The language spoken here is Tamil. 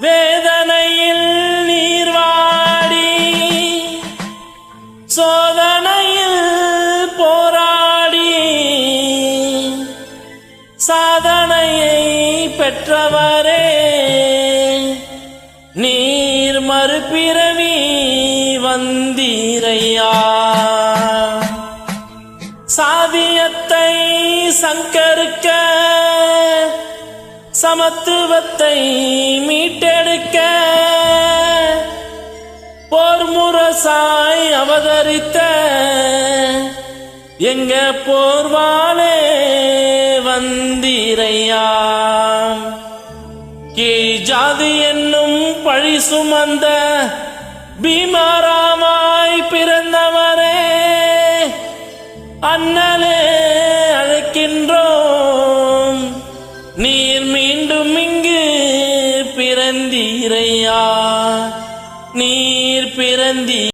வேதனையில் நீர்வாடி சோதனையில் போராடி சாதனையை பெற்றவரே நீர் மறுபிறவி வந்தீரையா. சாதியத்தை சங்கரிக்க சமத்துவத்தை மீட்டெடுக்க போர் முரசாய் அவதரித்த எங்க போர்வாலே வந்தீரையா. கீழ் ஜாதி என்னும் பழி சுமந்த பீமாராமாய் பிறந்தவரே அண்ணலே அழைக்கின்றோம். நீர் மீண்டும் இங்கு பிறந்தீரையா, நீர் பிறந்தீ